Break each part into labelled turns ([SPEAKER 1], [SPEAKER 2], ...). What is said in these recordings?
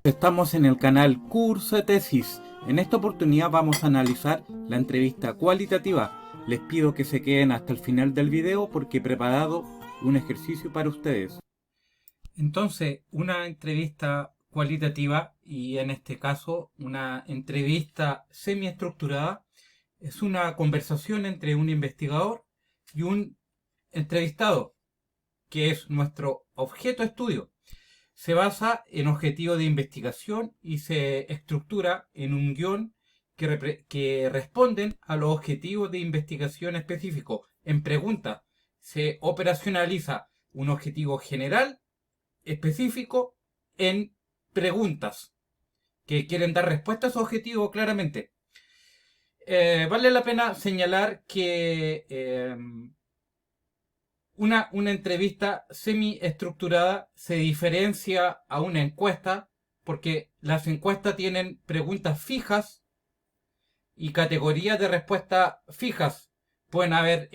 [SPEAKER 1] Estamos en el canal Curso de Tesis. En esta oportunidad vamos a analizar la entrevista cualitativa. Les pido que se queden hasta el final del video porque he preparado un ejercicio para ustedes. Entonces, una entrevista cualitativa, y en este caso una entrevista semiestructurada, es una conversación entre un investigador y un entrevistado, que es nuestro objeto de estudio. Se basa en objetivos de investigación y se estructura en un guión que responden a los objetivos de investigación específicos. En preguntas se operacionaliza un objetivo general específico en preguntas que quieren dar respuesta a su objetivo claramente. Vale la pena señalar que una entrevista semi-estructurada se diferencia a una encuesta porque las encuestas tienen preguntas fijas y categorías de respuesta fijas. Pueden haber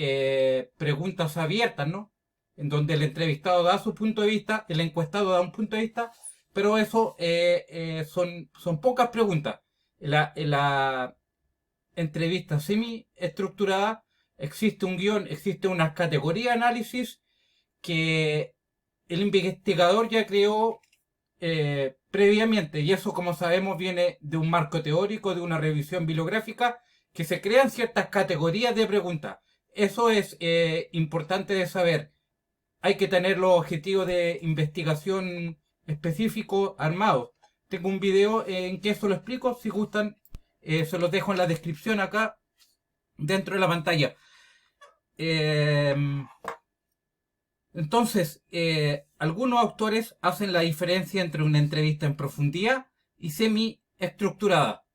[SPEAKER 1] preguntas abiertas, ¿no? En donde el entrevistado da su punto de vista, el encuestado da un punto de vista, pero eso son pocas preguntas. En la entrevista semi-estructurada existe un guión, existe una categoría de análisis que el investigador ya creó previamente, y eso, como sabemos, viene de un marco teórico, de una revisión bibliográfica, que se crean ciertas categorías de preguntas. Eso es importante de saber. Hay que tener los objetivos de investigación específicos armados. Tengo un video en que eso lo explico. Si gustan, se los dejo en la descripción acá dentro de la pantalla. Entonces, algunos autores hacen la diferencia entre una entrevista en profundidad y semi-estructurada.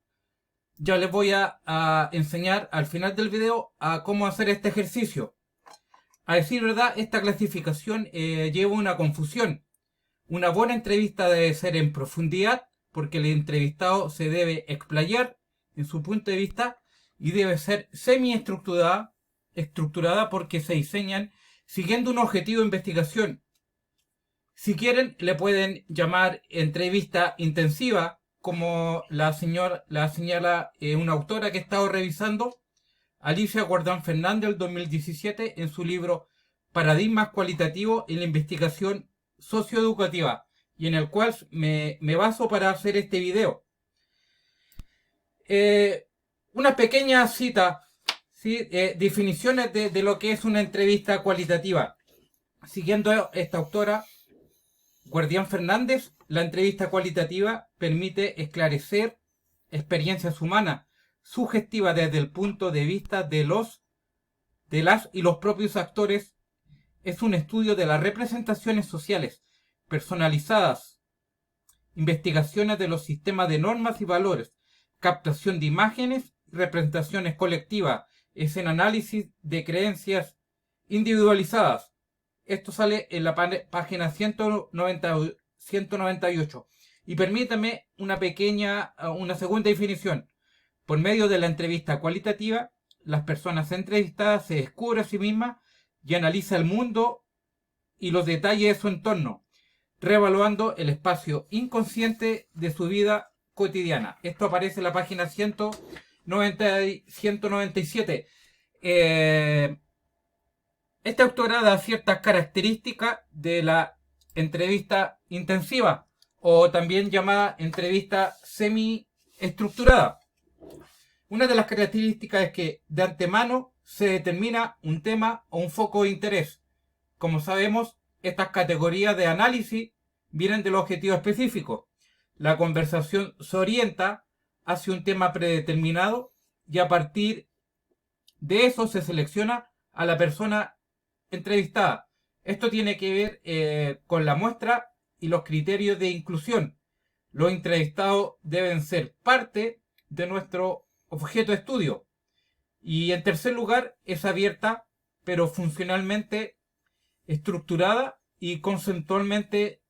[SPEAKER 1] Ya les voy a enseñar al final del video a cómo hacer este ejercicio. A decir verdad, esta clasificación lleva una confusión. Una buena entrevista debe ser en profundidad porque el entrevistado se debe explayar en su punto de vista, y debe ser semi-estructurada porque se diseñan siguiendo un objetivo de investigación. Si quieren, le pueden llamar entrevista intensiva, como la señala una autora que he estado revisando, Alicia Guardán Fernández, del 2017, en su libro Paradigmas Cualitativos en la Investigación Socioeducativa, y en el cual me baso para hacer este video. Una pequeña cita, ¿sí? Definiciones de lo que es una entrevista cualitativa. Siguiendo esta autora, Guardián Fernández, la entrevista cualitativa permite esclarecer experiencias humanas sugestivas desde el punto de vista de las y los propios actores. Es un estudio de las representaciones sociales personalizadas, investigaciones de los sistemas de normas y valores, captación de imágenes, representaciones colectivas, es en análisis de creencias individualizadas. Esto sale en la página 198. Y permítame una segunda definición. Por medio de la entrevista cualitativa, las personas entrevistadas se descubren a sí mismas y analizan el mundo y los detalles de su entorno, reevaluando el espacio inconsciente de su vida cotidiana. Esto aparece en la página 197. Esta autora da ciertas características de la entrevista intensiva, o también llamada entrevista semi-estructurada. Una de las características es que de antemano se determina un tema o un foco de interés. Como sabemos, estas categorías de análisis vienen del objetivo específico. La conversación se orienta hacia un tema predeterminado y a partir de eso se selecciona a la persona entrevistada. Esto tiene que ver con la muestra y los criterios de inclusión. Los entrevistados deben ser parte de nuestro objeto de estudio. Y en tercer lugar, es abierta, pero funcionalmente estructurada y conceptualmente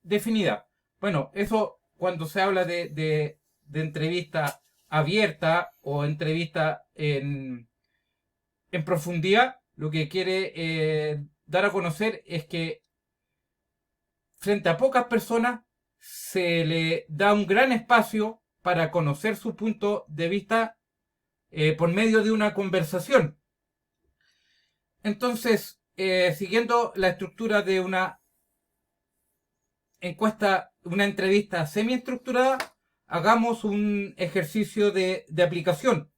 [SPEAKER 1] definida. Bueno, eso cuando se habla de entrevista abierta o entrevista en profundidad, lo que quiere dar a conocer es que frente a pocas personas se le da un gran espacio para conocer su punto de vista por medio de una conversación. Entonces, siguiendo la estructura de una encuesta, una entrevista semi-estructurada, hagamos un ejercicio de aplicación.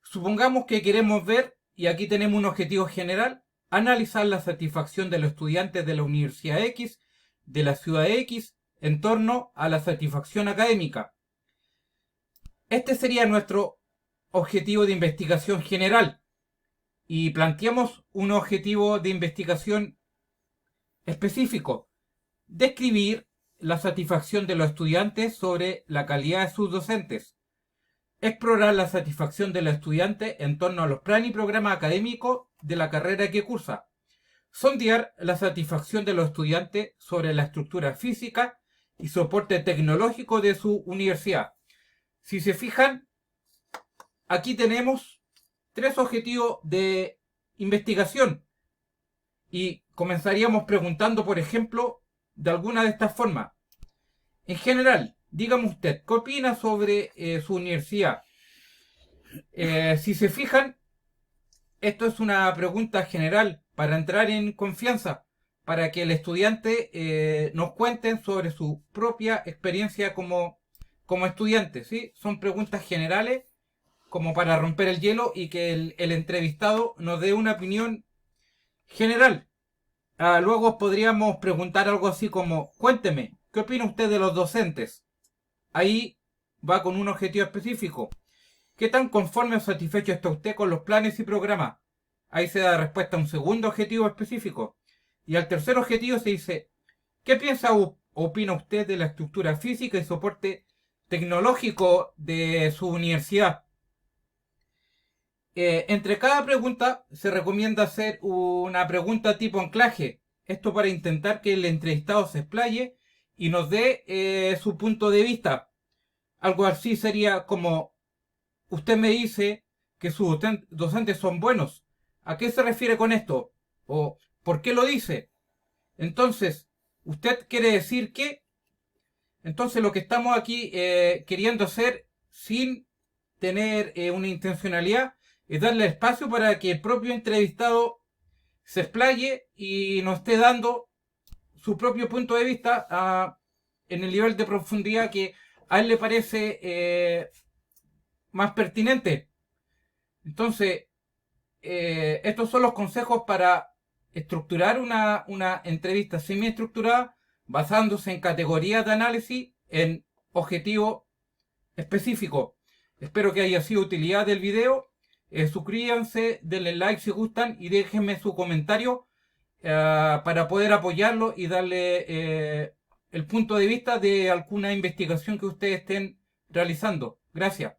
[SPEAKER 1] Supongamos que queremos ver, y aquí tenemos un objetivo general, analizar la satisfacción de los estudiantes de la Universidad X, de la ciudad X, en torno a la satisfacción académica. Este sería nuestro objetivo de investigación general. Y planteamos un objetivo de investigación específico. Describir la satisfacción de los estudiantes sobre la calidad de sus docentes. Explorar la satisfacción de los estudiantes en torno a los planes y programas académicos de la carrera que cursa. Sondear la satisfacción de los estudiantes sobre la estructura física y soporte tecnológico de su universidad. Si se fijan, aquí tenemos 3 objetivos de investigación y comenzaríamos preguntando, por ejemplo, de alguna de estas formas. En general, dígame usted, ¿qué opina sobre su universidad? Si se fijan, esto es una pregunta general para entrar en confianza, para que el estudiante nos cuente sobre su propia experiencia como estudiante, ¿sí? Son preguntas generales como para romper el hielo y que el entrevistado nos dé una opinión general. Luego podríamos preguntar algo así como, cuénteme, ¿qué opina usted de los docentes? Ahí va con un objetivo específico. ¿Qué tan conforme o satisfecho está usted con los planes y programas? Ahí se da respuesta a un segundo objetivo específico. Y al tercer objetivo se dice, ¿qué piensa o opina usted de la estructura física y soporte tecnológico de su universidad? Entre cada pregunta se recomienda hacer una pregunta tipo anclaje. Esto para intentar que el entrevistado se explaye y nos dé su punto de vista. Algo así sería como, usted me dice que sus docentes son buenos. ¿A qué se refiere con esto? ¿O por qué lo dice? Entonces, ¿usted quiere decir que? Entonces lo que estamos aquí queriendo hacer sin tener una intencionalidad es darle espacio para que el propio entrevistado se explaye y nos esté dando su propio punto de vista en el nivel de profundidad que a él le parece más pertinente. Entonces, estos son los consejos para estructurar una entrevista semi-estructurada basándose en categorías de análisis en objetivo específico. Espero que haya sido de utilidad del video. Suscríbanse, denle like si gustan y déjenme su comentario para poder apoyarlo y darle el punto de vista de alguna investigación que ustedes estén realizando. Gracias.